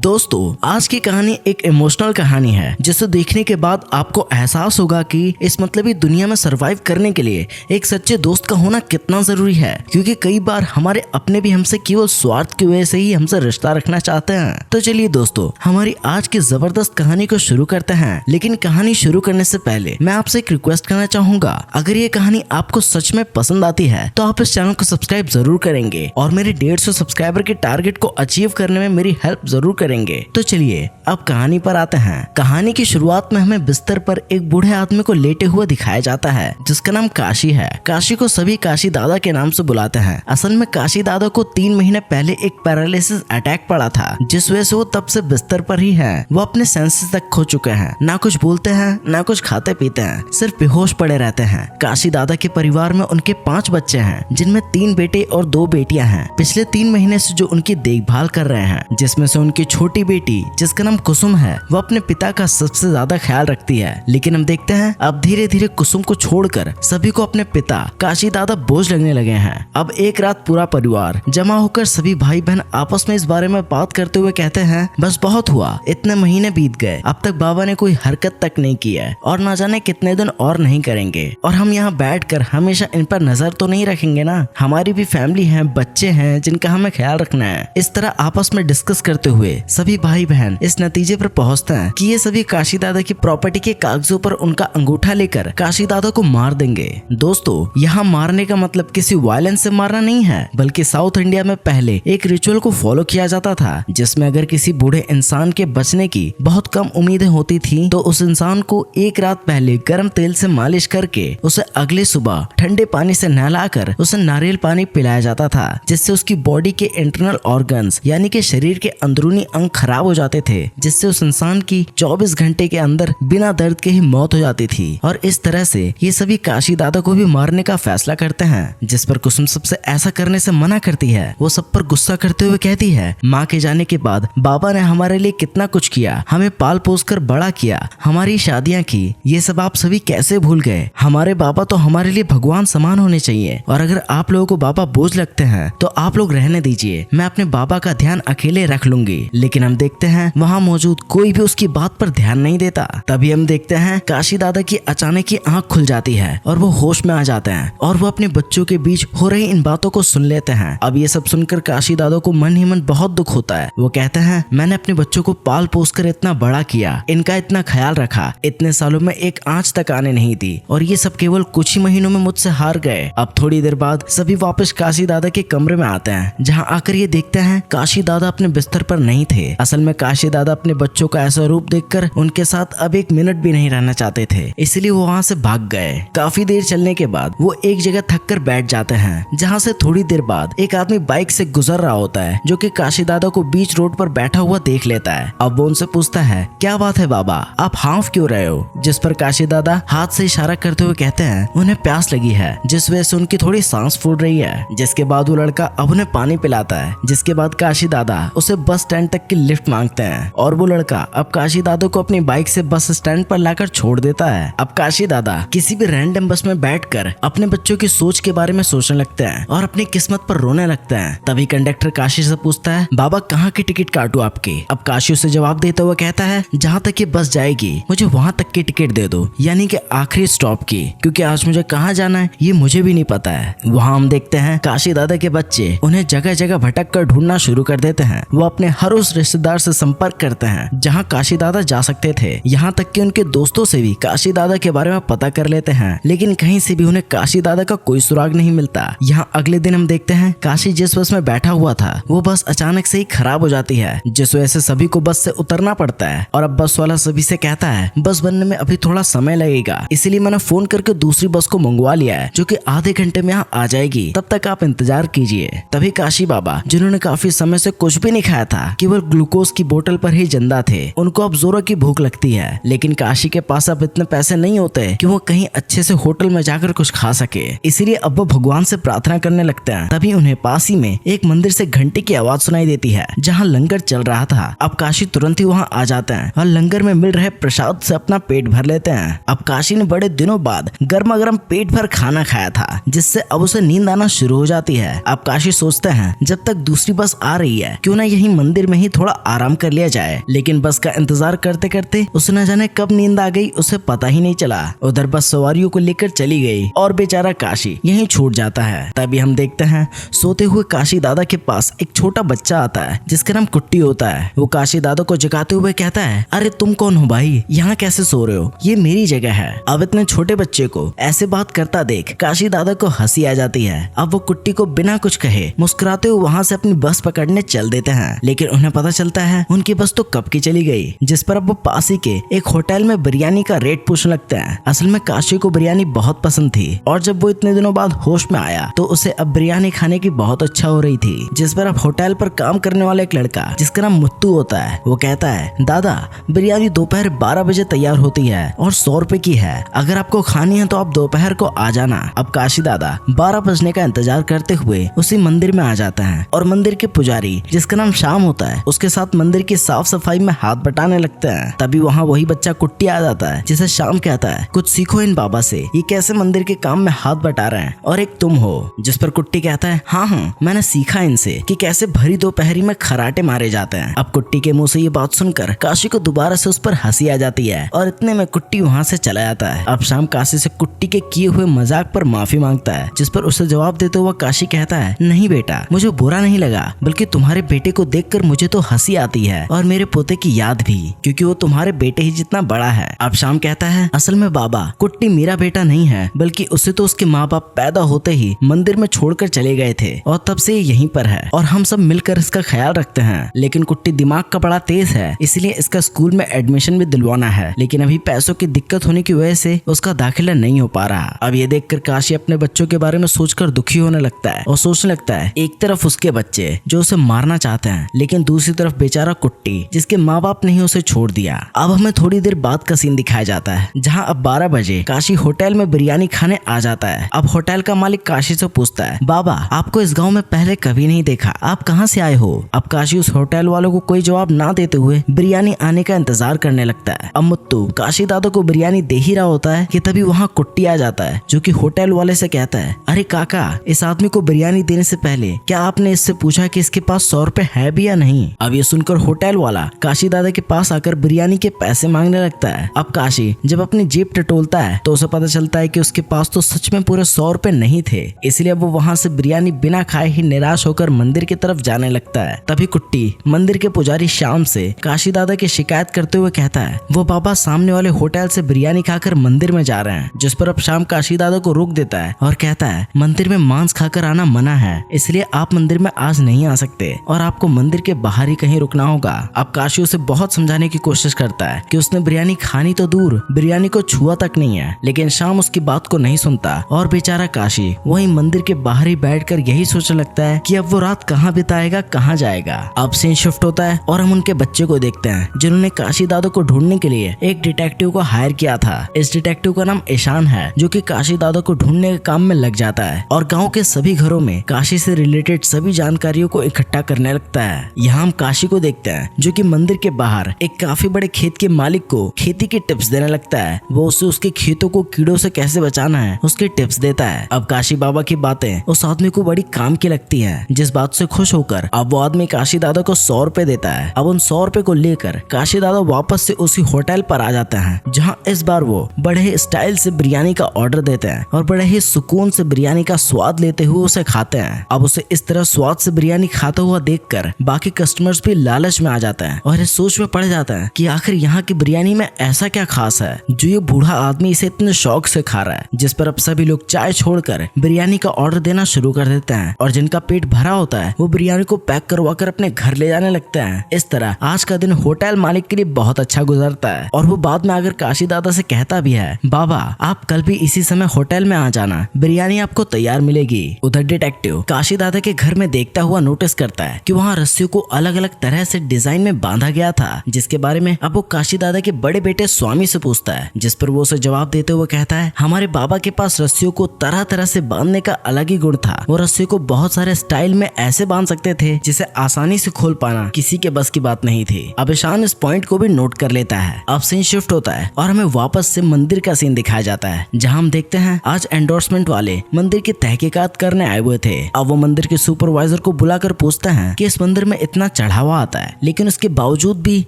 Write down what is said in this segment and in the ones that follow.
दोस्तों, आज की कहानी एक इमोशनल कहानी है जिसे देखने के बाद आपको एहसास होगा कि इस मतलबी दुनिया में सरवाइव करने के लिए एक सच्चे दोस्त का होना कितना जरूरी है। क्योंकि कई बार हमारे अपने भी हमसे केवल स्वार्थ की वजह से ही हमसे रिश्ता रखना चाहते हैं। तो चलिए दोस्तों, हमारी आज की जबरदस्त कहानी को शुरू करते हैं। लेकिन कहानी शुरू करने से पहले मैं आपसे एक रिक्वेस्ट करना चाहूंगा। अगर ये कहानी आपको सच में पसंद आती है तो आप इस चैनल को सब्सक्राइब जरूर करेंगे और मेरे 150 सब्सक्राइबर के टारगेट को अचीव करने में मेरी हेल्प जरूर करेंगे। तो चलिए अब कहानी पर आते हैं। कहानी की शुरुआत में हमें बिस्तर पर एक बूढ़े आदमी को लेटे हुए दिखाया जाता है जिसका नाम काशी है। काशी को सभी काशी दादा के नाम से बुलाते हैं। असल में काशी दादा को 3 महीने पहले एक पैरालिसिस अटैक पड़ा था, जिस वजह से वो तब से बिस्तर पर ही है। वो अपने सेंसेस तक खो चुके हैं, ना कुछ बोलते हैं ना कुछ खाते पीते हैं, सिर्फ बेहोश पड़े रहते हैं। काशी दादा के परिवार में उनके 5 बच्चे हैं, जिनमें 3 बेटे और 2 बेटियां हैं। पिछले 3 महीने से जो उनकी देखभाल कर रहे हैं, जिसमें से उनकी छोटी बेटी जिसका नाम कुसुम है, वो अपने पिता का सबसे ज्यादा ख्याल रखती है। लेकिन हम देखते हैं अब धीरे धीरे कुसुम को छोड़कर सभी को अपने पिता काशी दादा बोझ लगने लगे हैं। अब एक रात पूरा परिवार जमा होकर सभी भाई बहन आपस में इस बारे में बात करते हुए कहते हैं, बस बहुत हुआ, इतने महीने बीत गए, अब तक बाबा ने कोई हरकत तक नहीं की है और ना जाने कितने दिन और नहीं करेंगे। और हम यहाँ बैठकर हमेशा इन पर नजर तो नहीं रखेंगे ना, हमारी भी फैमिली है, बच्चे हैं जिनका हमें ख्याल रखना है। इस तरह आपस में डिस्कस करते हुए सभी भाई बहन इस नतीजे पर पहुंचते हैं कि ये सभी काशी दादा की प्रॉपर्टी के कागजों पर उनका अंगूठा लेकर काशी दादा को मार देंगे। दोस्तों, यहाँ मारने का मतलब किसी वायलेंस से मारना नहीं है, बल्कि साउथ इंडिया में पहले एक रिचुअल को फॉलो किया जाता था, जिसमें अगर किसी बूढ़े इंसान के बचने की बहुत कम उम्मीदें होती थी तो उस इंसान को एक रात पहले गर्म तेल से मालिश करके उसे अगले सुबह ठंडे पानी से नहलाकर उसे नारियल पानी पिलाया जाता था, जिससे उसकी बॉडी के इंटरनल ऑर्गन्स यानी कि शरीर के अंदरूनी अंग खराब हो जाते थे, जिससे उस इंसान की 24 घंटे के अंदर बिना दर्द के ही मौत हो जाती थी। और इस तरह से ये सभी काशी दादा को भी मारने का फैसला करते हैं, जिस पर कुसुम सबसे ऐसा करने से मना करती है। वो सब पर गुस्सा करते हुए कहती है, माँ के जाने के बाद बाबा ने हमारे लिए कितना कुछ किया, हमें पाल पोस कर बड़ा किया, हमारी शादियां की, ये सब आप सभी कैसे भूल गए? हमारे बाबा तो हमारे लिए भगवान समान होने चाहिए, और अगर आप लोगों को बाबा बोझ लगते हैं तो आप लोग रहने दीजिए, मैं अपने बाबा का ध्यान अकेले रख लूंगी। लेकिन हम देखते हैं वहाँ मौजूद कोई भी उसकी बात पर ध्यान नहीं देता। तभी हम देखते हैं काशी दादा की अचानक ही आंख खुल जाती है और वो होश में आ जाते हैं और वो अपने बच्चों के बीच हो रही इन बातों को सुन लेते हैं। अब ये सब सुनकर काशी दादा को मन ही मन बहुत दुख होता है। वो कहते हैं, मैंने अपने बच्चों को पाल पोस कर इतना बड़ा किया, इनका इतना ख्याल रखा, इतने सालों में एक आंच तक आने नहीं दी, और ये सब केवल कुछ ही महीनों में मुझसे हार गए। अब थोड़ी देर बाद सभी वापस काशी दादा के कमरे में आते हैं, जहाँ आकर ये देखते हैं काशी दादा अपने बिस्तर पर नहीं थे। असल में काशी दादा अपने बच्चों का ऐसा रूप देखकर उनके साथ अब एक मिनट भी नहीं रहना चाहते थे, इसलिए वो वहाँ से भाग गए। काफी देर चलने के बाद वो एक जगह थक कर बैठ जाते हैं, जहाँ से थोड़ी देर बाद एक आदमी बाइक से गुजर रहा होता है, जो कि काशी दादा को बीच रोड पर बैठा हुआ देख लेता है। अब वो उनसे पूछता है, क्या बात है बाबा, आप हाफ क्यों रहे हो? जिस पर काशी दादा हाथ से इशारा करते हुए कहते हैं, उन्हें प्यास लगी है, जिस वजह से उनकी थोड़ी सांस फूल रही है। जिसके बाद वो लड़का अब उन्हें पानी पिलाता है। जिसके बाद काशी दादा उसे बस स्टैंड तक की लिफ्ट मांगते हैं और वो लड़का अब काशी दादा को अपनी बाइक से बस स्टैंड पर लाकर छोड़ देता है। अब काशी दादा किसी भी रैंडम बस में बैठकर अपने बच्चों की सोच के बारे में सोचने लगते हैं और अपनी किस्मत पर रोने लगते हैं। तभी कंडक्टर काशी से पूछता है, बाबा कहाँ की टिकट काटूं आपकी? अब काशी उसे जवाब देते हुए कहता है, जहाँ तक ये बस जाएगी मुझे वहाँ तक की टिकट दे दो, यानी कि आखिरी स्टॉप की, क्योंकि आज मुझे कहाँ जाना है ये मुझे भी नहीं पता है। वहाँ हम देखते हैं काशी दादा के बच्चे उन्हें जगह जगह भटक कर ढूंढना शुरू कर देते हैं। वो अपने हर उस रिश्तेदार से संपर्क करते हैं जहाँ काशी दादा जा सकते थे, यहाँ तक कि उनके दोस्तों से भी काशी दादा के बारे में पता कर लेते हैं, लेकिन कहीं से भी उन्हें काशी दादा का कोई सुराग नहीं मिलता। यहाँ अगले दिन हम देखते हैं काशी जिस बस में बैठा हुआ था वो बस अचानक से ही खराब हो जाती है, जिस वजह से सभी को बस से उतरना पड़ता है। और अब बस वाला सभी से कहता है, बस बनने में अभी थोड़ा समय लगेगा, इसीलिए मैंने फोन करके दूसरी बस को मंगवा लिया है, जो कि आधे घंटे में यहाँ आ जाएगी, तब तक आप इंतजार कीजिए। तभी काशी बाबा, जिन्होंने काफी समय से कुछ भी नहीं खाया था, केवल ग्लूकोज की बोतल पर ही ही जिंदा थे। उनको अब जोरों की भूख लगती है, लेकिन काशी के पास अब इतने पैसे नहीं होते कि वो कहीं अच्छे से होटल में जाकर कुछ खा सके। इसीलिए अब वो भगवान से प्रार्थना करने लगते हैं। तभी उन्हें पास ही में एक मंदिर से घंटे की आवाज सुनाई देती है, जहाँ लंगर चल रहा था। अब काशी तुरंत ही वहाँ आ जाते हैं और लंगर में मिल रहे प्रसाद से अपना पेट भर लेते हैं। अब काशी ने बड़े दिनों बाद गर्मा गर्म पेट भर खाना खाया था, जिससे अब उसे नींद आना शुरू हो जाती है। अब काशी सोचते हैं जब तक दूसरी बस आ रही है क्यों ना यही मंदिर में ही थोड़ा आराम कर लिया जाए, लेकिन बस का इंतजार करते करते उसे न जाने कब नींद आ गई, उसे पता ही नहीं चला। उधर बस सवारियों को लेकर चली गई और बेचारा काशी यहीं छूट जाता है। तभी हम देखते हैं सोते हुए काशी दादा के पास एक छोटा बच्चा आता है जिसका नाम कुट्टी होता है। वो काशी दादा को जगाते हुए कहता है, अरे तुम कौन हो भाई, यहाँ कैसे सो रहे हो, ये मेरी जगह है। अब इतने छोटे बच्चे को ऐसे बात करता देख काशी दादा को हंसी आ जाती है। अब वो कुट्टी को बिना कुछ कहे मुस्कुराते हुए वहाँ से अपनी बस पकड़ने चल देते हैं, लेकिन उन्हें पता चलता है उनकी बस तो कब की चली गई। जिस पर अब वो पास ही के एक होटल में बिरयानी का रेट पूछने लगते हैं। असल में काशी को बिरयानी बहुत पसंद थी और जब वो इतने दिनों बाद होश में आया तो उसे अब बिरयानी खाने की बहुत अच्छा हो रही थी। जिस पर अब होटल पर काम करने वाला एक लड़का जिसका नाम मुत्तू होता है, वो कहता है, दादा बिरयानी दोपहर 12 बजे तैयार होती है और 100 रुपए की है, अगर आपको खानी है तो आप दोपहर को आ जाना। अब काशी दादा 12 बजने का इंतजार करते हुए उसी मंदिर में आ जाता है और मंदिर के पुजारी जिसका नाम शाम होता है उसके साथ मंदिर की साफ सफाई में हाथ बटाने लगते हैं। तभी वहाँ वही बच्चा कुट्टी आ जाता है जिसे शाम कहता है, कुछ सीखो इन बाबा से, ये कैसे मंदिर के काम में हाथ बटा रहे हैं और एक तुम हो। जिस पर कुट्टी कहता है, हाँ मैंने सीखा इनसे कि कैसे भरी दोपहरी में खराटे मारे जाते हैं। अब कुट्टी के मुंह से ये बात सुनकर काशी को दोबारा से उस पर हंसी आ जाती है और इतने में कुट्टी वहाँ से चला जाता है। अब शाम काशी से कुट्टी के किए हुए मजाक पर माफी मांगता है, जिस पर उसे जवाब देते हुए काशी कहता है, नहीं बेटा मुझे बुरा नहीं लगा, बल्कि तुम्हारे बेटे को देखकर मुझे तो हंसी आती है और मेरे पोते की याद भी, क्योंकि वो तुम्हारे बेटे ही जितना बड़ा है। अब शाम कहता है, असल में बाबा कुट्टी मेरा बेटा नहीं है, बल्कि उसे तो उसके माँ बाप पैदा होते ही मंदिर में छोड़कर चले गए थे और तब से यहीं पर है और हम सब मिलकर इसका ख्याल रखते हैं। लेकिन कुट्टी दिमाग का बड़ा तेज है, इसलिए इसका स्कूल में एडमिशन भी दिलवाना है, लेकिन अभी पैसों की दिक्कत होने की वजह से उसका दाखिला नहीं हो पा रहा। अब ये देखकर काशी अपने बच्चों के बारे में सोचकर दुखी होने लगता है और सोचने लगता है, एक तरफ उसके बच्चे जो उसे मारना चाहते हैं, लेकिन दूसरी तरफ बेचारा कुट्टी जिसके माँ बाप ने ही उसे छोड़ दिया। अब हमें थोड़ी देर बाद का सीन दिखाया जाता है, जहाँ अब 12 बजे काशी होटल में बिरयानी खाने आ जाता है। अब होटल का मालिक काशी से पूछता है, बाबा आपको इस गाँव में पहले कभी नहीं देखा, आप कहाँ से आए हो। अब काशी उस होटल वालों को कोई जवाब ना देते हुए बिरयानी आने का इंतजार करने लगता है। अब मुत्तू काशी दादा को बिरयानी दे ही रहा होता है कि तभी वहाँ कुट्टी आ जाता है, जो कि होटल वाले से कहता है, अरे काका इस आदमी को बिरयानी देने से पहले क्या आपने इससे पूछा कि इसके पास 100 रुपए है भी या नहीं। अब ये सुनकर होटल वाला काशी दादा के पास आकर बिरयानी के पैसे मांगने लगता है। अब काशी जब अपनी जेब टटोलता है तो उसे पता चलता है कि उसके पास तो सच में पूरे 100 रुपए नहीं थे, इसलिए वो वहाँ से बिरयानी बिना खाए ही निराश होकर मंदिर की तरफ जाने लगता है। तभी कुट्टी मंदिर के पुजारी शाम से काशी दादा की शिकायत करते हुए कहता है, वो बाबा सामने वाले होटल से बिरयानी खाकर मंदिर में जा रहे हैं। जिस पर अब शाम काशी दादा को रोक देता है और कहता है, मंदिर में मांस खाकर आना मना है, इसलिए आप मंदिर में आज नहीं आ सकते और आपको मंदिर के बाहर ही कहीं रुकना होगा। अब काशी उसे बहुत समझाने की कोशिश करता है कि उसने बिरयानी खानी तो दूर बिरयानी को छुआ तक नहीं है, लेकिन शाम उसकी बात को नहीं सुनता और बेचारा काशी वही मंदिर के बाहर ही बैठकर यही सोचने लगता है कि अब वो रात कहाँ बिताएगा, कहाँ जाएगा। अब सीन शिफ्ट होता है और हम उनके बच्चे को देखते हैं, जिन्होंने काशी दादा को ढूंढने के लिए एक डिटेक्टिव को हायर किया था। इस डिटेक्टिव का नाम ईशान है, जो कि काशी दादा को ढूंढने के काम में लग जाता है और गाँव के सभी घरों में काशी से रिलेटेड सभी जानकारियों को इकट्ठा करने लगता है। यहाँ हम काशी को देखते हैं, जो कि मंदिर के बाहर एक काफी बड़े खेत के मालिक को खेती की टिप्स देने लगता है। वो उसे उसके खेतों को कीड़ों से कैसे बचाना है उसके टिप्स देता है। अब काशी बाबा की बातें उस आदमी को बड़ी काम की लगती है, जिस बात से खुश होकर अब वो आदमी काशी दादा को 100 रुपए देता है। अब उन 100 रुपए को लेकर काशी दादा वापस से उसी होटल पर आ जाते हैं, जहाँ इस बार वो बड़े ही स्टाइल से बिरयानी का ऑर्डर देते हैं और बड़े ही सुकून से बिरयानी का स्वाद लेते हुए उसे खाते हैं। अब उसे इस तरह स्वाद से बिरयानी खाता हुआ देखकर बाकी कस्टमर्स भी लालच में आ जाते हैं और इस सोच में पड़ जाते हैं कि आखिर यहाँ की बिरयानी में ऐसा क्या खास है जो ये बूढ़ा आदमी इसे इतने शौक से खा रहा है। जिस पर अब सभी लोग चाय छोड़कर बिरयानी का ऑर्डर देना शुरू कर देते हैं और जिनका पेट भरा होता है वो बिरयानी को पैक करवा कर अपने घर ले जाने लगते हैं। इस तरह आज का दिन होटल मालिक के लिए बहुत अच्छा गुजरता है और वो बाद में आकर काशी दादा से कहता भी है, बाबा आप कल भी इसी समय होटल में आ जाना, बिरयानी आपको तैयार मिलेगी। उधर डिटेक्टिव काशी दादा के घर में देखता हुआ नोटिस करता है कि वहाँ रस्सियों को अलग अलग तरह से डिजाइन में बांधा गया था, जिसके बारे में अब वो काशी दादा के बड़े बेटे स्वामी से पूछता है, जिस पर वो उसे जवाब देते हुए कहता है, हमारे बाबा के पास रस्सियों को तरह तरह से बांधने का अलग ही गुण था। वो रस्सियों को बहुत सारे स्टाइल में ऐसे बांध सकते थे जिसे आसानी से खोल पाना किसी के बस की बात नहीं थी। अब ईशान इस पॉइंट को भी नोट कर लेता है। अब सीन शिफ्ट होता है और हमें वापस से मंदिर का सीन दिखाया जाता है, जहाँ हम देखते हैं आज एंडोर्समेंट वाले मंदिर की तहकीकात करने आए हुए थे। अब वो मंदिर के सुपरवाइजर को बुलाकर पूछते हैं कि इस मंदिर में इतना चढ़ावा आता है, लेकिन उसके बावजूद भी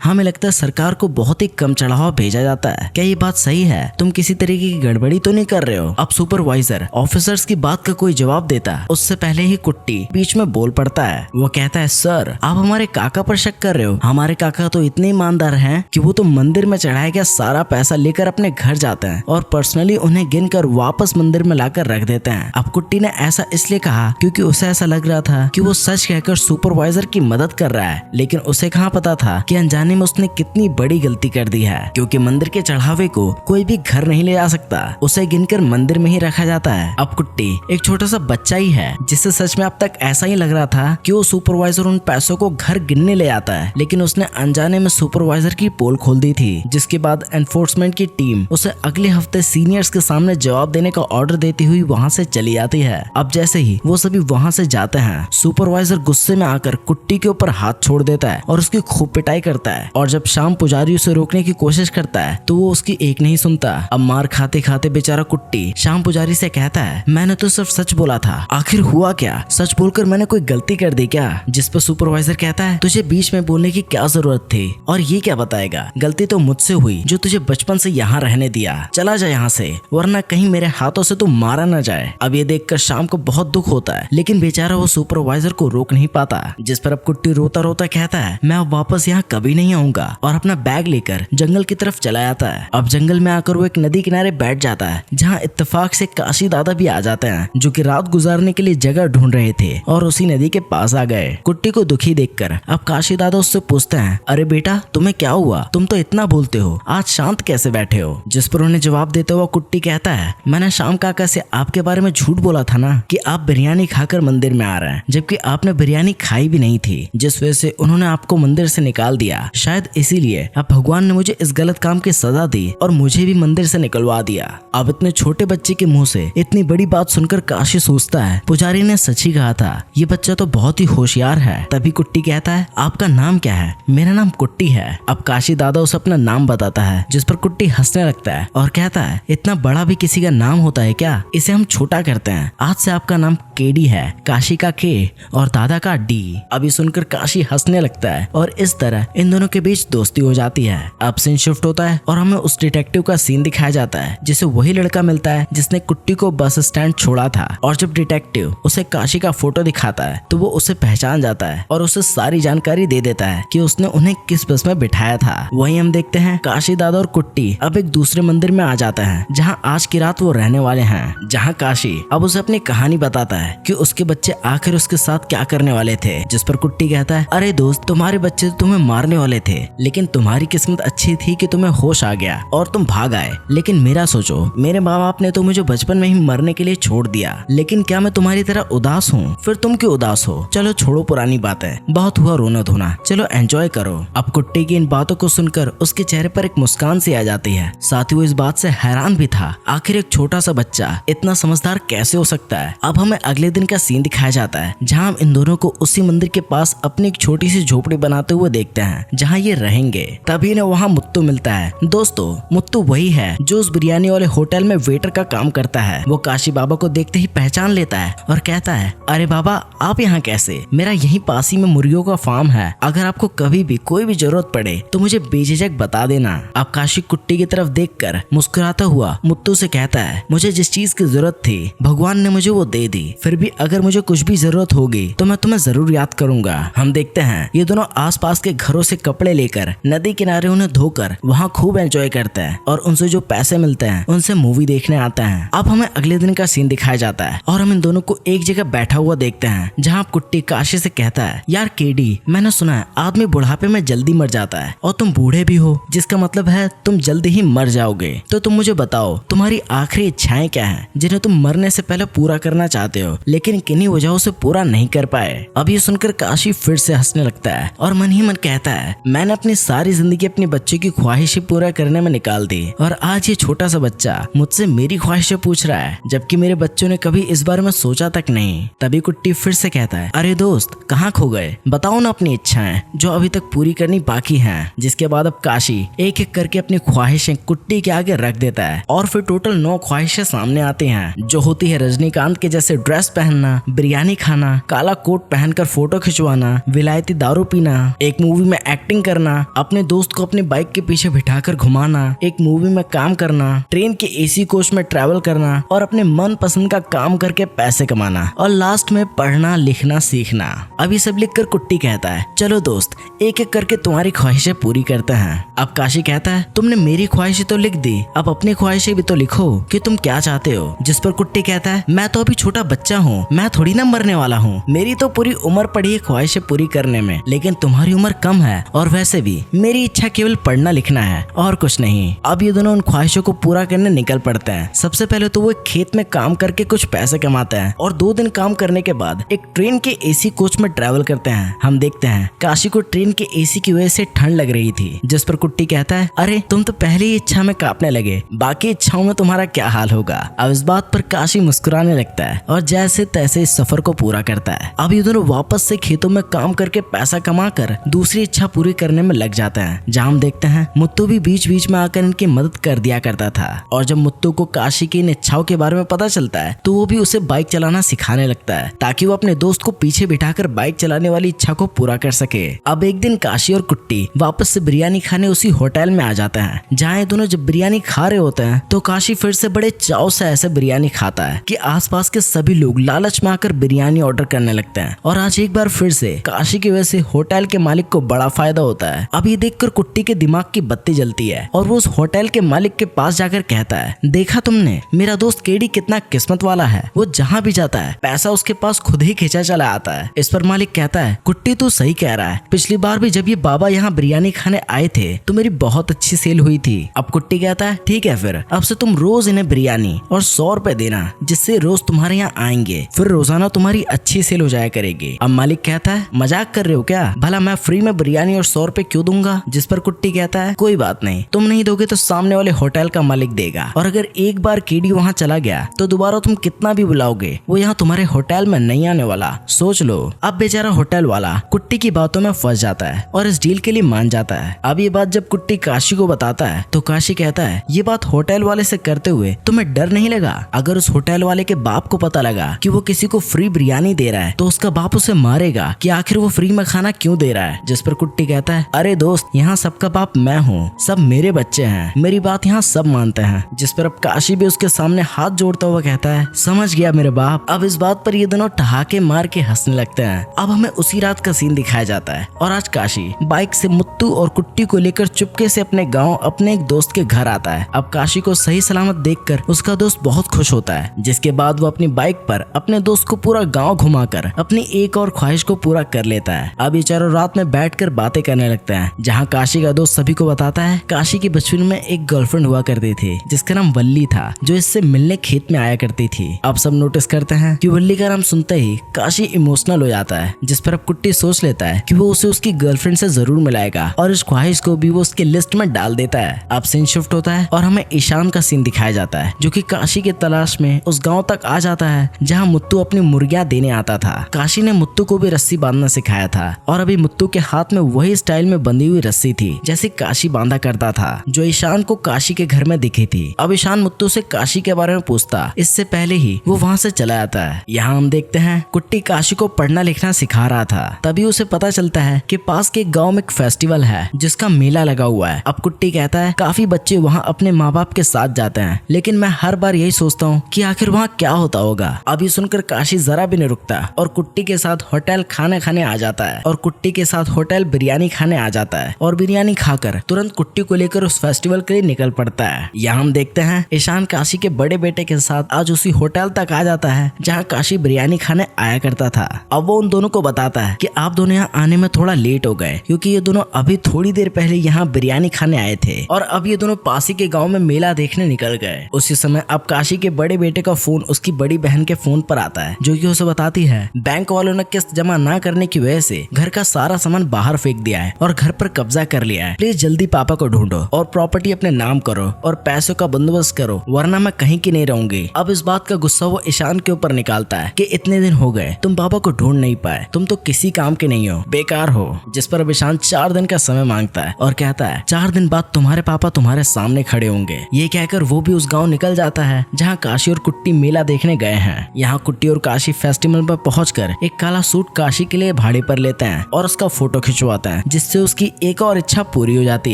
हमें लगता है सरकार को बहुत ही कम चढ़ावा भेजा जाता है। क्या ये बात सही है? तुम किसी तरीके की गड़बड़ी तो नहीं कर रहे हो? अब सुपरवाइजर ऑफिसर्स की बात का कोई जवाब देता, उससे पहले ही कुट्टी बीच में बोल पड़ता है। वो कहता है, सर आप हमारे काका पर शक कर रहे हो? हमारे काका तो इतने ईमानदार हैं कि वो तो मंदिर में चढ़ाया गया सारा पैसा लेकर अपने घर जाते हैं और पर्सनली उन्हें गिनकर वापस मंदिर में लाकर रख देते हैं। अब कुट्टी ने ऐसा इसलिए कहा क्योंकि उसे ऐसा लग रहा था कि वो सच कहकर सुपरवाइजर की मदद कर रहा है, लेकिन उसे कहाँ पता था कि अनजाने में उसने कितनी बड़ी गलती कर दी है, क्योंकि मंदिर के चढ़ावे को कोई भी घर नहीं ले जा सकता, उसे गिनकर मंदिर में ही रखा जाता है। अब कुट्टी एक छोटा सा बच्चा ही है, जिससे सच में अब तक ऐसा ही लग रहा था कि वो सुपरवाइजर उन पैसों को घर गिनने ले आता है, लेकिन उसने अनजाने में सुपरवाइजर की पोल खोल दी थी, जिसके बाद एनफोर्समेंट की टीम उसे अगले हफ्ते सीनियर्स के सामने जवाब देने का ऑर्डर देती हुई वहाँ से चली आती है। अब जैसे ही वो सभी वहाँ से जाते हैं, सुपरवाइजर गुस्से में आकर कुट्टी के ऊपर हाथ छोड़ देता है और उसकी खूब पिटाई करता है, और जब शाम पुजारी उसे रोकने की कोशिश करता है तो वो उसकी एक नहीं सुनता। अब मार खाते खाते बेचारा कुट्टी शाम पुजारी से कहता है, मैंने तो सिर्फ सच बोला था, आखिर हुआ क्या? सच बोलकर मैंने कोई गलती कर दी क्या? जिस पर सुपरवाइजर कहता है, तुझे बीच में बोलने की क्या जरूरत थी, और ये क्या बताएगा? गलती तो मुझसे हुई जो तुझे बचपन से यहाँ रहने दिया, चला जा यहाँ से, वरना कहीं मेरे हाथों से तू मारा न जाए। अब ये देखकर शाम को बहुत दुख होता है, लेकिन बेचारा वो सुपरवाइजर को रोक नहीं पाता, जिस पर अब कुट्टी रोता रोता कहता है, मैं अब वापस यहाँ कभी नहीं आऊंगा, और अपना बैग लेकर जंगल की तरफ चला जाता है। अब जंगल में आकर वो एक नदी किनारे बैठ जाता है, जहाँ इत्तेफाक से काशी दादा भी आ जाते हैं, जो कि रात गुजारने के लिए जगह ढूंढ रहे थे और उसी नदी के पास आ गए। कुट्टी को दुखी देखकर अब काशी दादा उससे पूछते हैं, अरे बेटा तुम्हें क्या हुआ? तुम तो इतना बोलते हो, आज शांत कैसे बैठे हो? जिस पर उन्हें जवाब देते हुए कुट्टी कहता है, मैंने शाम काका से आपके बारे में झूठ बोला था ना कि आप बिरयानी खाकर मंदिर में आ रहे हैं, जबकि आपने बिरयानी खाई भी नहीं थी, जिस वजह से उन्होंने आपको मंदिर से निकाल दिया। शायद इसीलिए अब भगवान ने मुझे इस गलत काम की सजा दी और मुझे भी मंदिर से निकलवा दिया। अब इतने छोटे बच्चे के मुंह से इतनी बड़ी बात सुनकर काशी सोचता है, पुजारी ने सच ही कहा था, ये बच्चा तो बहुत ही होशियार है। तभी कुट्टी कहता है, आपका नाम क्या है? मेरा नाम कुट्टी है। अब काशी दादा उसे अपना नाम बताता है, जिस पर कुट्टी हंसने लगता है और कहता है, इतना बड़ा भी किसी का नाम होता है क्या? इसे हम छोटा करते हैं, आज से आपका नाम केडी है, काशी का के और दादा का डी। अभी सुनकर काशी हंसने लगता है और इस तरह इन दोनों के बीच दोस्ती हो जाती है। अब सीन शिफ्ट होता है और हमें उस डिटेक्टिव का सीन दिखाया जाता है, जिसे वही लड़का मिलता है जिसने कुट्टी को बस स्टैंड छोड़ा था, और जब डिटेक्टिव उसे काशी का फोटो दिखाता है तो वो उसे पहचान जाता है और उसे सारी जानकारी दे देता है कि उसने उन्हें किस बस में बिठाया था। वहीं हम देखते हैं काशी दादा और कुट्टी अब एक दूसरे मंदिर में आ जाते हैं, जहाँ आज की रात वो रहने वाले हैं, जहाँ काशी अब उसे अपनी कहानी बताता है कि उसके बच्चे आखिर उसके साथ क्या करने वाले थे। जिस पर कुट्टी कहता है, अरे दोस्त तुम्हारे बच्चे तो तुम्हें मारने वाले थे, लेकिन तुम्हारी किस्मत अच्छी थी कि तुम्हें होश आ गया और तुम भाग आए। लेकिन मेरा सोचो, मेरे माँ बाप ने तो मुझे बचपन में ही मरने के लिए छोड़ दिया, लेकिन क्या मैं तुम्हारी तरह उदास हूँ? फिर तुम क्यों उदास हो? चलो छोड़ो पुरानी बातें, बहुत हुआ रोना धोना, चलो एंजॉय करो। अब कुट्टी की इन बातों को सुनकर उसके चेहरे पर एक मुस्कान सी आ जाती है। साथ ही वो इस बात से हैरान भी था, आखिर एक छोटा सा बच्चा इतना समझदार कैसे हो सकता है। अब हमें अगले दिन का सीन दिखाया जाता है, जहाँ हम इन दोनों को उसी मंदिर के पास अपनी एक छोटी सी झोपड़ी बनाते हुए देखते हैं, जहाँ ये रहेंगे। तभी ने वहाँ मुत्तू मिलता है। दोस्तों मुत्तू वही है जो उस बिरयानी वाले होटल में वेटर का काम करता है। वो काशी बाबा को देखते ही पहचान लेता है और कहता है, अरे बाबा आप यहाँ कैसे? मेरा यहीं पास ही में मुर्गियों का फार्म है, अगर आपको कभी भी कोई भी जरूरत पड़े तो मुझे बेझिझक बता देना। अब काशी कुट्टी की तरफ देखकर मुस्कुराता हुआ मुत्तू से कहता है, मुझे जिस चीज की जरूरत थी भगवान ने मुझे वो दे दी, फिर भी अगर मुझे कुछ भी जरूरत होगी तो मैं तुम्हें जरूर याद करूंगा। हम देखते हैं ये दोनों आसपास के घरों से कपड़े लेकर नदी किनारे उन्हें धोकर वहाँ खूब एंजॉय करते हैं और उनसे जो पैसे मिलते हैं उनसे मूवी देखने आते हैं। अब हमें अगले दिन का सीन दिखाया जाता है और हम इन दोनों को एक जगह बैठा हुआ देखते हैं, जहाँ कुट्टी काशी से कहता है, यार केडी मैंने सुना है आदमी बुढ़ापे में जल्दी मर जाता है और तुम बूढ़े भी हो, जिसका मतलब है तुम जल्दी ही मर जाओगे। तो तुम मुझे बताओ तुम्हारी आखिरी इच्छाएं क्या हैं जिन्हें तुम मरने से पहले पूरा करना चाहते हो? लेकिन किन्हीं वजहों से पूरा नहीं कर पाए। अब ये सुनकर काशी फिर से हंसने लगता है और मन ही मन कहता है, मैंने अपनी सारी जिंदगी अपने बच्चे की ख्वाहिशें पूरा करने में निकाल दी और आज ये छोटा सा बच्चा मुझसे मेरी ख्वाहिशें पूछ रहा है, जबकि मेरे बच्चों ने कभी इस बारे में सोचा तक नहीं। तभी कुट्टी फिर से कहता है, अरे दोस्त कहाँ खो गए, बताओ ना अपनी इच्छाएं जो अभी तक पूरी करनी बाकी हैं। जिसके बाद अब काशी एक एक करके अपनी ख्वाहिशें कुट्टी के आगे रख देता है और फिर टोटल 9 ख्वाहिशें सामने आती हैं, जो होती है रजनीकांत के जैसे ड्रेस पहनना, बिरयानी खाना, काला कोट पहनकर फोटो खिंचवाना, विलायती दारू पीना, एक मूवी में एक्टिंग करना, अपने दोस्त को अपनी बाइक के पीछे बिठाकर घुमाना, एक मूवी में काम करना, ट्रेन के एसी कोच में ट्रैवल करना और अपने मन पसंद का काम करके पैसे कमाना और लास्ट में पढ़ना लिखना सीखना। अब ये सब लिखकर कुट्टी कहता है, चलो दोस्त एक एक करके तुम्हारी ख्वाहिशें पूरी करते हैं। अब काशी कहता है, तुमने मेरी ख्वाहिशें तो लिख दी, अब अपनी ख्वाहिशें भी तो लिखो कि तुम क्या चाहते हो। जिस पर कुट्टी कहता है, मैं तो अभी छोटा बच्चा हूँ, मैं थोड़ी ना मरने वाला हूँ, मेरी तो पूरी उम्र पड़ी है ख्वाहिशें पूरी करने में, लेकिन तुम्हारी उम्र कम है और वैसे भी मेरी इच्छा केवल पढ़ना लिखना है और कुछ नहीं। अब ये दोनों उन ख्वाहिशों को पूरा करने निकल पड़ते हैं। सबसे पहले तो वो खेत में काम करके कुछ पैसे कमाते हैं और 2 दिन काम करने के बाद एक ट्रेन के एसी कोच में ट्रैवल करते हैं। हम देखते हैं काशी को ट्रेन के एसी की वजह से ठंड लग रही थी, जिस पर कुट्टी कहता है, अरे तुम तो पहले ही इच्छा में कांपने लगे, बाकी इच्छाओं में तुम्हारा क्या हाल होगा। अब इस बात पर काशी मुस्कुराने लगता है और जैसे तैसे इस सफर को पूरा करता है। अब ये दोनों वापस से खेतों में काम करके पैसा कमा कर दूसरी इच्छा पूरी करने में लग जाते हैं, जहाँ हम देखते हैं मुत्तू भी बीच बीच में आकर इनकी मदद कर दिया करता था। और जब मुत्तू को काशी की इन इच्छाओं के बारे में पता चलता है तो वो भी उसे बाइक चलाना सिखाने लगता है, ताकि वो अपने दोस्त को पीछे बिठाकर बाइक चलाने वाली इच्छा को पूरा कर सके। अब एक दिन काशी और कुट्टी वापस से बिरयानी खाने उसी होटल में आ जाते हैं, जहाँ ये दोनों जब बिरयानी खा रहे होते हैं तो काशी फिर से बड़े चाव से ऐसे बिरयानी खाता है कि आसपास के सभी लोग लालच में आकर बिरयानी ऑर्डर करने लगते हैं। और आज एक बार फिर से काशी की वजह से होटल के मालिक को बड़ा फायदा होता है। अब ये देखकर कुट्टी के दिमाग की बत्ती जलती है और वो उस होटल के मालिक के पास जाकर कहता है, देखा तुमने मेरा दोस्त केडी कितना किस्मत वाला है, वो जहाँ भी जाता है पैसा उसके पास खुद ही खींचा चला आता है। इस पर मालिक कहता है, कुट्टी तू सही कह रहा है, पिछली बार भी जब ये बाबा यहाँ बिरयानी खाने आए थे तो मेरी बहुत अच्छी सेल हुई थी। अब कुट्टी कहता है, ठीक है फिर अब से तुम रोज इन्हें बिरयानी और 100 रुपए देना, जिससे रोज तुम्हारे यहाँ आएंगे, फिर रोजाना तुम्हारी अच्छी सेल हो जाया करेगी। अब मालिक कहता है, मजाक कर रहे हो क्या, भला मैं फ्री में बिरयानी और 100 रुपए क्यों दूंगा। जिस पर कुट्टी कहता है, कोई बात नहीं, तुम नहीं दोगे तो सामने वाले होटल का मालिक देगा, और अगर एक बार केडी वहाँ चला गया तो दोबारा तुम कितना भी बुलाओगे वो यहाँ तुम्हारे होटल में नहीं आने वाला, सोच लो। अब बेचारा होटल वाला कुट्टी की बातों में फंस जाता है और इस डील के लिए मान जाता है। अब ये बात जब कुट्टी काशी को बताता है तो काशी कहता है, ये बात होटल वाले से करते हुए तुम्हें डर नहीं लगा, अगर उस होटल वाले के बाप को पता लगा कि वो किसी को फ्री बिरयानी दे रहा है तो उसका बाप उसे मारेगा कि आखिर वो फ्री में खाना क्यों दे रहा है। जिस पर कुट्टी कहता है, अरे दोस्त यहाँ सबका बाप मैं हूँ, सब मेरे बच्चे हैं, मेरी बात यहाँ सब मानते हैं। जिस पर अब काशी भी उसके सामने हाथ जोड़ता हुआ कहता है, समझ गया मेरे बाप। अब इस बात पर ये दोनों ठहाके मार के हंसने लगते हैं। अब हमें उसी रात का सीन दिखाया जाता है और आज काशी बाइक से मुत्तू और कुट्टी को लेकर चुपके से अपने गांव अपने एक दोस्त के घर आता है। अब काशी को सही सलामत देखकर उसका दोस्त बहुत खुश होता है, जिसके बाद वो अपनी बाइक पर अपने दोस्त को पूरा गांव घुमाकर अपनी एक और ख्वाहिश को पूरा कर लेता है। अब ये चारों रात में बैठकर बातें करने लगते हैं, जहाँ काशी का दोस्त सभी को बताता है काशी की बचपन में एक गर्लफ्रेंड हुआ करती थी जिसका नाम वल्ली था, जो इससे मिलने खेत में आया करती थी। अब सब नोटिस करते हैं कि वल्ली का नाम सुनते ही काशी इमोशनल हो जाता है, जिस पर अब कुट्टी सोच लेता है कि वो उसे उसकी गर्लफ्रेंड से जरूर मिलाएगा और इस ख्वाहिश को भी वो उसके लिस्ट में डाल देता है। अब सीन शिफ्ट होता है और हमें ईशान का सीन दिखाया जाता है, जो कि काशी की तलाश में उस गांव तक आ जाता है जहां मुत्तू अपनी मुर्गियां देने आता था। काशी ने मुत्तू को भी रस्सी बांधना सिखाया था और अभी मुत्तू के हाथ में वही स्टाइल में बंधी हुई रस्सी थी जैसे काशी बांधा करता था, जो ईशान को काशी के घर में दिखी थी। अब ईशान मुत्तू से काशी के बारे में पूछता, इससे पहले ही वो वहाँ से चला आता है। यहाँ हम देखते हैं कुट्टी काशी को पढ़ना लिखना सिखा रहा था, तभी उसे पता चलता है कि पास के गांव में एक फेस्टिवल है जिसका मेला लगा हुआ है। अब कुट्टी कहता है, काफी बच्चे वहाँ अपने माँ बाप के साथ जाते हैं, लेकिन मैं हर बार यही सोचता हूँ कि आखिर वहाँ क्या होता होगा। अब ये सुनकर काशी जरा भी नहीं रुकता और कुट्टी के साथ होटल खाने आ जाता है और कुट्टी के साथ होटल बिरयानी खाने आ जाता है और बिरयानी खाकर तुरंत कुट्टी को लेकर उस फेस्टिवल के लिए निकल पड़ता है। यहाँ हम देखते हैं ईशान काशी के बड़े बेटे के साथ आज उसी होटल तक आ जाता है जहाँ काशी बिरयानी खाने आया करता था। अब वो उन दोनों को बताता है कि आप दोनों यहाँ आने में थोड़ा लेट हो गए, क्योंकि ये दोनों अभी थोड़ी देर पहले यहाँ बिरयानी खाने आए थे और अब ये दोनों पासी के गाँव में मेला देखने निकल गए। उसी समय अब काशी के बड़े बेटे का फोन उसकी बड़ी बहन के फोन पर आता है जो कि उसे बताती है बैंक वालों ने किस्त जमा ना करने की वजह से घर का सारा सामान बाहर फेंक दिया है और घर पर कब्जा कर लिया है। प्लीज जल्दी पापा को ढूंढो और प्रॉपर्टी अपने नाम करो और पैसों का बंदोबस्त करो, वरना मैं कहीं की नहीं रहूंगी। अब इस बात का गुस्सा वो ईशान के ऊपर निकालता है कि इतने दिन हो गए तुम पापा को ढूंढ नहीं पाए, तुम तो किसी काम के नहीं हो, बेकार हो। जिस पर अब ईशान 4 दिन का समय मांगता है और कहता है 4 दिन बाद तुम्हारे पापा तुम्हारे सामने खड़े होंगे। ये कहकर वो भी उस गाँव निकल जाता है जहाँ काशी और कुट्टी मेला देखने गए हैं। यहाँ कुट्टी और काशी फेस्टिवल पर पहुंचकर एक काला सूट काशी के लिए भाड़े पर लेते हैं और उसका फोटो खिंचवाते हैं, जिससे उसकी एक और इच्छा पूरी हो जाती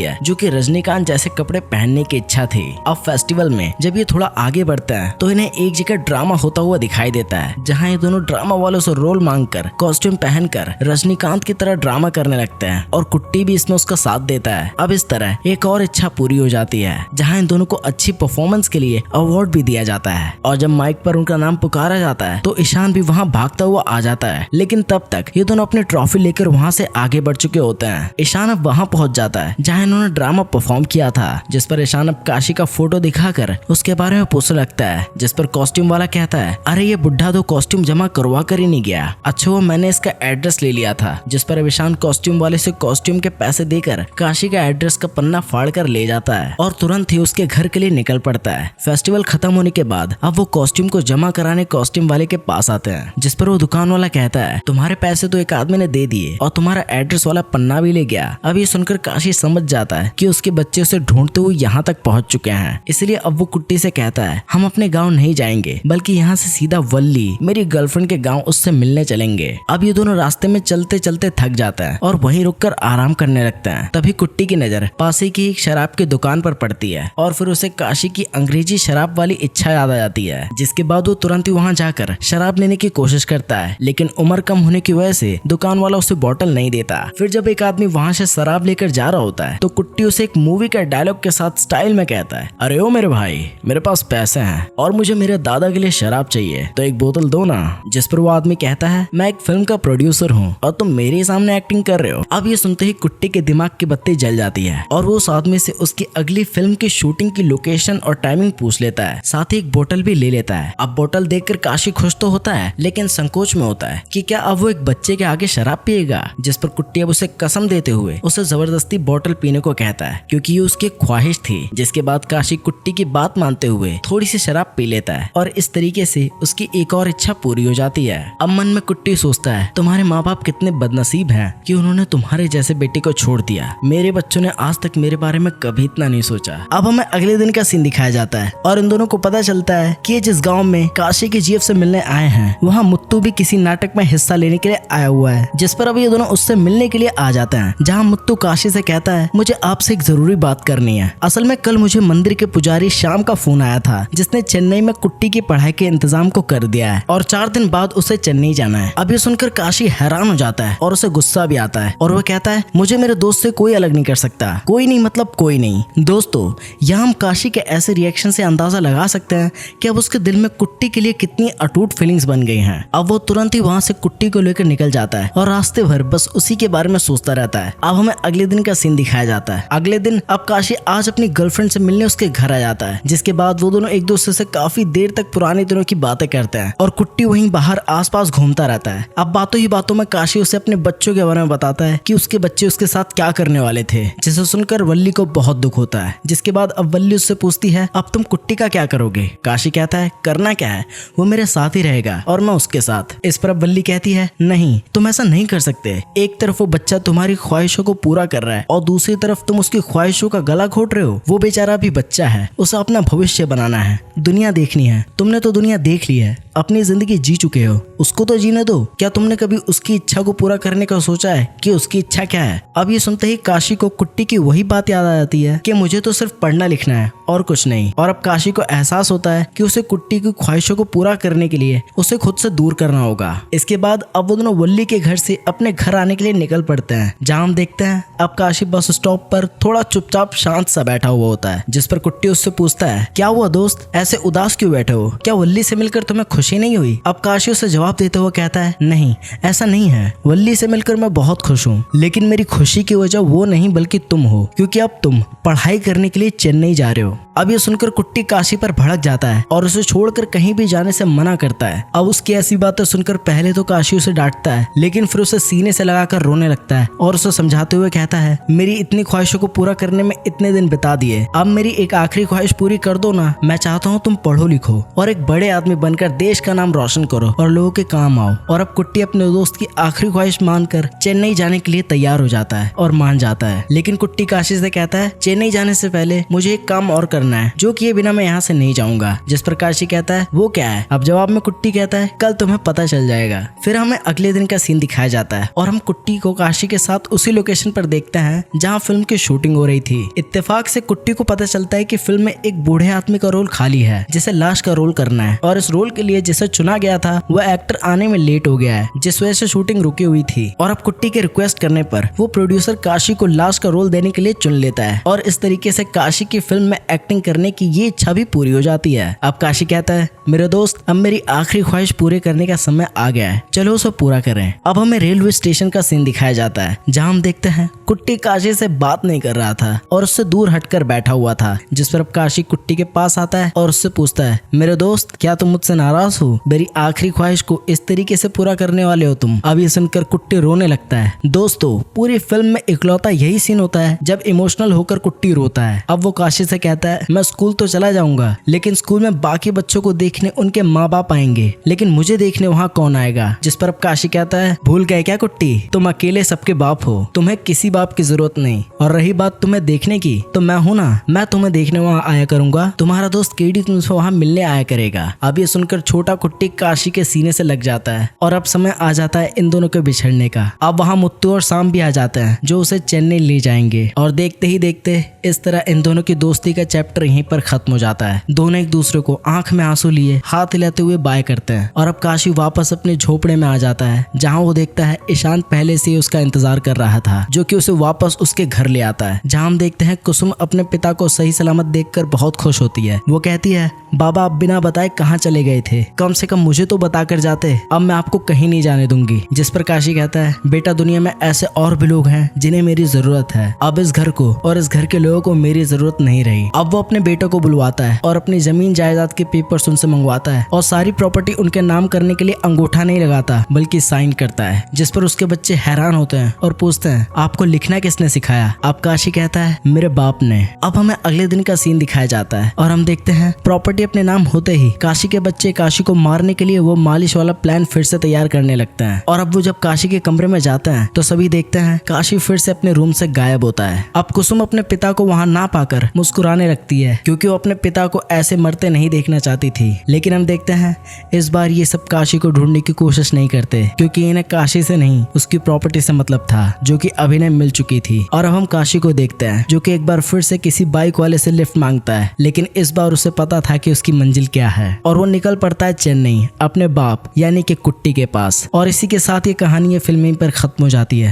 है जो कि रजनीकांत जैसे कपड़े पहनने की इच्छा थी। अब फेस्टिवल में जब ये थोड़ा आगे बढ़ते हैं तो इन्हें एक जगह ड्रामा होता हुआ दिखाई देता है, जहाँ ये दोनों ड्रामा वालों से रोल मांगकर कॉस्ट्यूम पहनकर रजनीकांत की तरह ड्रामा करने लगते हैं और कुट्टी भी इसमें उसका साथ देता है। अब इस तरह एक और इच्छा पूरी हो जाती है, जहाँ इन दोनों को अच्छी परफॉर्मेंस के लिए अवार्ड भी दिया जाता है। और जब माइक पर उनका नाम पुकारा जाता है तो ईशान भी वहाँ भागता हुआ आ जाता है, लेकिन तब तक ये दोनों अपनी ट्रॉफी लेकर वहाँ से आगे बढ़ चुके होते हैं। ईशान अब वहाँ पहुँच जाता है जहाँ इन्होंने ड्रामा परफॉर्म किया था, जिस पर ईशान अब काशी का फोटो दिखाकर उसके बारे में पूछने लगता है, जिस पर कॉस्ट्यूम वाला कहता है अरे ये बुढ़ा तो कॉस्ट्यूम जमा करवा कर ही नहीं गया, अच्छा वो मैंने इसका एड्रेस ले लिया था। जिस पर ईशान कॉस्ट्यूम वाले से कॉस्ट्यूम के पैसे देकर काशी का एड्रेस का पन्ना फाड़ कर ले जाता है और तुरंत ही उसके घर के लिए निकल पड़ता है। फेस्टिवल खत्म होने के बाद अब वो कॉस्ट्यूम को जमा कराने कॉस्ट्यूम वाले के पास आते हैं, जिस पर वो दुकान वाला कहता है तुम्हारे पैसे तो एक आदमी ने दे दिए और तुम्हारा एड्रेस वाला पन्ना भी ले गया। अब ये सुनकर काशी समझ जाता है कि उसके बच्चे उसे ढूंढते हुए यहाँ तक पहुँच चुके हैं, इसलिए अब वो कुट्टी से कहता है हम अपने गाँव नहीं जाएंगे बल्कि यहाँ से सीधा वल्ली मेरी गर्लफ्रेंड के गाँव उससे मिलने चलेंगे। अब ये दोनों रास्ते में चलते चलते थक जाते हैं और वहीं रुककर आराम करने लगते हैं। तभी कुट्टी की नजर पास ही की एक शराब की दुकान पर पड़ती है और फिर उसे काशी की अंग्रेजी शराब वाली इच्छा याद आ जाती है, जिसके बाद वो तुरंत ही वहाँ जाकर शराब लेने की कोशिश करता है, लेकिन उम्र कम होने की वजह से दुकान वाला उसे बोतल नहीं देता। फिर जब एक आदमी वहाँ से शराब लेकर जा रहा होता है तो कुट्टी उसे एक मूवी का डायलॉग के साथ स्टाइल में कहता है अरे ओ मेरे भाई, मेरे पास पैसे हैं और मुझे मेरे दादा के लिए शराब चाहिए तो एक बोतल दो ना। जिस पर वो आदमी कहता है मैं एक फिल्म का प्रोड्यूसर हूँ और तुम मेरे सामने एक्टिंग कर रहे हो। अब ये सुनते ही कुट्टी के दिमाग की बत्ती जल जाती है और वो उस आदमी से उसकी अगली फिल्म की शूटिंग की लोकेशन और टाइमिंग पूछ लेता है, साथ ही एक बोतल भी ले लेता है। अब बोतल देखकर काशी खुश तो होता है लेकिन संकोच में होता है कि क्या अब वो एक बच्चे के आगे शराब पिएगा। जिस पर कुट्टी अब उसे कसम देते हुए उसे जबरदस्ती बोतल पीने को कहता है क्योंकि ये उसकी ख्वाहिश थी। जिसके बाद काशी कुट्टी की बात मानते हुए थोड़ी सी शराब पी लेता है और इस तरीके से उसकी एक और इच्छा पूरी हो जाती है। अब मन में कुट्टी सोचता है तुम्हारे माँ बाप कितने बदनसीब हैं कि उन्होंने तुम्हारे जैसे बेटे को छोड़ दिया। मेरे बच्चों ने आज तक मेरे बारे में कभी इतना नहीं सोचा। अब हमें अगले दिन का सीन दिखाया जाता है और इन दोनों को पता चलता है कि जिस गांव में काशी की जीएफ से मिलने आए हैं वहाँ मुत्तू भी किसी नाटक में हिस्सा लेने के लिए आया हुआ है। जिस पर अब ये दोनों उससे मिलने के लिए आ जाते हैं, जहाँ मुत्तू काशी से कहता है मुझे आपसे एक जरूरी बात करनी है। असल में कल मुझे मंदिर के पुजारी श्याम का फोन आया था जिसने चेन्नई में कुट्टी की पढ़ाई के इंतजाम को कर दिया है और 4 दिन बाद उसे चेन्नई जाना है। अब ये सुनकर काशी हैरान हो जाता है और उसे गुस्सा भी आता है और वो कहता है मुझे मेरे दोस्त से कोई अलग नहीं कर सकता। कोई नहीं मतलब कोई नहीं। दोस्तों यहाँ हम काशी के ऐसे रिएक्शन से अंदाजा लगा सकते हैं कि अब उसके दिल में कुट्टी के लिए कितनी अटूट फीलिंग्स बन गई हैं। अब वो तुरंत ही वहाँ से कुट्टी को लेकर निकल जाता है और रास्ते भर बस उसी के बारे में सोचता रहता है। अब हमें अगले दिन का सीन दिखाया जाता है। अगले दिन अब काशी आज अपनी गर्लफ्रेंड से मिलने उसके घर आ जाता है, जिसके बाद वो दोनों एक दूसरे से काफी देर तक पुराने दिनों की बातें करते हैं और कुट्टी वहीं बाहर आसपास घूमता रहता है। अब बातों ही बातों में काशी उसे अपने बच्चों के बारे में बताता है कि उसके बच्चे उसके साथ क्या करने वाले थे, जिसे सुनकर वल्ली को बहुत दुख होता है। जिसके बाद अब वल्ली उससे पूछती है अब तुम कुट्टी का क्या करोगे। काशी कहता है करना क्या है, वो मेरे साथ ही रहेगा और मैं उसके साथ। इस पर अब वल्ली कहती है नहीं तुम ऐसा नहीं कर सकते। एक तरफ वो बच्चा तुम्हारी ख्वाहिशों को पूरा कर रहा है और दूसरी तरफ तुम उसकी ख्वाहिशों का गला घोट रहे हो। वो बेचारा भी बच्चा है, उसे अपना भविष्य बनाना है, दुनिया देखनी है। तुमने तो दुनिया देख ली है, अपनी जिंदगी जी चुके हो, उसको तो जीने दो। क्या तुमने कभी उसकी इच्छा को पूरा करने का सोचा है कि उसकी इच्छा क्या है। अब ये सुनते ही काशी को कुट्टी की वही बात याद आ जाती है कि मुझे तो सिर्फ पढ़ना लिखना है और कुछ नहीं। और अब काशी को एहसास होता है कि उसे कुट्टी की ख्वाहिशों को पूरा करने के लिए उसे खुद से दूर करना होगा। इसके बाद अब वो दोनों वल्ली के घर से अपने घर आने के लिए निकल पड़ते हैं, जहाँ हम देखते हैं अब काशी बस स्टॉप पर थोड़ा चुपचाप शांत सा बैठा हुआ होता है। जिस पर कुट्टी उससे पूछता है क्या हुआ दोस्त, ऐसे उदास क्यों बैठे हो, क्या वल्ली से मिलकर तुम्हें खुशी नहीं हुई। अब काशी उसे जवाब देते हुए कहता है नहीं ऐसा नहीं है, वल्ली से मिलकर मैं बहुत खुश हूँ, लेकिन मेरी खुशी की वजह वो नहीं बल्कि तुम हो, क्योंकि अब तुम पढ़ाई करने के लिए चेन्नई जा रहे हो। अब ये सुनकर कुट्टी काशी पर भड़क जाता है और उसे छोड़कर कहीं भी जाने जाने से मना करता है। अब उसकी ऐसी बातें सुनकर पहले तो काशी उसे डांटता है, लेकिन फिर उसे सीने से लगाकर रोने लगता है और उसे समझाते हुए कहता है, मेरी इतनी ख्वाहिशों को पूरा करने में इतने दिन बिता दिए, अब मेरी एक आखिरी ख्वाहिश पूरी कर दो ना। मैं चाहता हूँ तुम पढ़ो लिखो और एक बड़े आदमी बनकर देश का नाम रोशन करो और लोगों के काम आओ। और अब कुट्टी अपने दोस्त की आखिरी ख्वाहिश मानकर चेन्नई जाने के लिए तैयार हो जाता है और मान जाता है। लेकिन कुट्टी काशी से कहता है, चेन्नई जाने से पहले मुझे एक काम और करना है, जो किए बिना मैं यहाँ से नहीं जाऊंगा। जिस पर काशी कहता है, वो क्या है? अब जवाब में कुट्टी कहता है, कल तुम्हें पता चल जाएगा। फिर हमें अगले दिन का सीन दिखाया जाता है और हम कुट्टी को काशी के साथ उसी लोकेशन पर देखते हैं जहाँ फिल्म की शूटिंग हो रही थी। इत्तेफाक से कुट्टी को पता चलता है कि फिल्म में एक बूढ़े आदमी का रोल खाली है, जिसे लाश का रोल करना है, और इस रोल के लिए जिसे चुना गया था वह एक्टर आने में लेट हो गया है, जिस वजह से शूटिंग रुकी हुई थी। और अब कुट्टी के रिक्वेस्ट करने पर वो प्रोड्यूसर काशी को लाश का रोल देने के लिए चुन लेता है और इस तरीके से काशी की फिल्म में एक्टिंग करने की ये इच्छा भी पूरी हो जाती है। अब काशी कहता है, मेरे दोस्त, अब मेरी आखिरी ख्वाहिश पूरे करने का समय आ गया है, चलो उसे पूरा करें। अब हमें रेलवे स्टेशन का सीन दिखाया जाता है जहाँ हम देखते हैं कुट्टी काशी से बात नहीं कर रहा था और उससे दूर हटकर बैठा हुआ था। जिस पर अब काशी कुट्टी के पास आता है और उससे पूछता है, मेरे दोस्त, क्या तुम मुझसे नाराज हो? मेरी आखिरी ख्वाहिश को इस तरीके से पूरा करने वाले हो तुम? अब ये सुनकर कुट्टी रोने लगता है। दोस्तों, पूरी फिल्म में इकलौता यही सीन होता है जब इमोशनल होकर कुट्टी रोता है। अब वो काशी से कहता है, मैं स्कूल तो चला जाऊंगा, लेकिन स्कूल में बाकी बच्चों को देखने उनके माँ बाप आएंगे, लेकिन मुझे देखने वहाँ कौन आएगा? जिस पर अब काशी कहता है, भूल गए क्या कुट्टी, तुम अकेले सबके बाप हो, तुम्हें किसी बाप की जरूरत नहीं। और रही बात तुम्हें देखने की, तो मैं हूं ना, मैं तुम्हें देखने वहाँ आया करूंगा, तुम्हारा दोस्त केडी तुमसे वहाँ मिलने आया करेगा। अब ये सुनकर छोटा कुट्टी काशी के सीने से लग जाता है और अब समय आ जाता है इन दोनों के बिछड़ने का। अब वहाँ मुत्तू और शाम भी आ जाते हैं जो उसे चेन्नई ले जाएंगे और देखते ही देखते इस तरह इन दोनों की दोस्ती का चैप्टर यहीं पर खत्म हो जाता है। दोनों एक दूसरे को आंख में आंसू लिए हाथ हिलाते हुए बाय करते हैं और अब काशी वापस अपने झोपड़े में आ जाता है जहाँ वो देखता है ईशांत पहले से उसका इंतजार कर रहा था, जो कि उसे वापस उसके घर ले आता है। जहाँ हम देखते हैं कुसुम अपने पिता को सही सलामत देखकर बहुत खुश होती है। वो कहती है, बाबा आप बिना बताए कहाँ चले गए थे, कम से कम मुझे तो बता कर जाते, अब मैं आपको कहीं नहीं जाने दूंगी। जिस पर काशी कहता है, बेटा दुनिया में ऐसे और भी लोग हैं जिन्हें मेरी जरूरत है, अब इस घर को और इस घर के लोगों को मेरी जरूरत नहीं रही। अब वो अपने बेटे को बुलवाता है और अपनी जमीन जायदाद के पेपर्स उनसे मंगवाता है और सारी प्रॉपर्टी उनके नाम करने के लिए अंगूठा नहीं लगाता बल्कि साइन करता है। जिस पर उसके बच्चे हैरान होते हैं और पूछते हैं, आपको लिखना किसने सिखाया? अब काशी कहता है, मेरे बाप ने। अब हमें अगले दिन का सीन दिखाया जाता है और हम देखते हैं प्रॉपर्टी अपने नाम होते ही काशी के बच्चे काशी को मारने के लिए वो मालिश वाला प्लान फिर से तैयार करने लगते हैं। और अब वो जब काशी के कमरे में जाते हैं तो सभी देखते हैं काशी फिर से अपने रूम से गायब होता है। अब कुसुम अपने पिता को वहाँ ना पाकर मुस्कुराने लगती है क्योंकि वो अपने पिता को ऐसे मरते नहीं देखना चाहती थी। लेकिन हम देखते हैं इस बार ये सब काशी को ढूंढने की कोशिश नहीं करते क्योंकि इन्हें काशी से नहीं उसकी प्रॉपर्टी से मतलब था जो कि अभिनय मिल चुकी थी। और अब हम काशी को देखते हैं जो कि एक बार फिर से किसी बाइक वाले से लिफ्ट मांगता है, लेकिन इस बार उसे पता था कि उसकी मंजिल क्या है और वो निकल पड़ता है चेन्नई अपने बाप यानी कि कुट्टी के पास। और इसी के साथ ये कहानी फिल्म पर खत्म हो जाती है।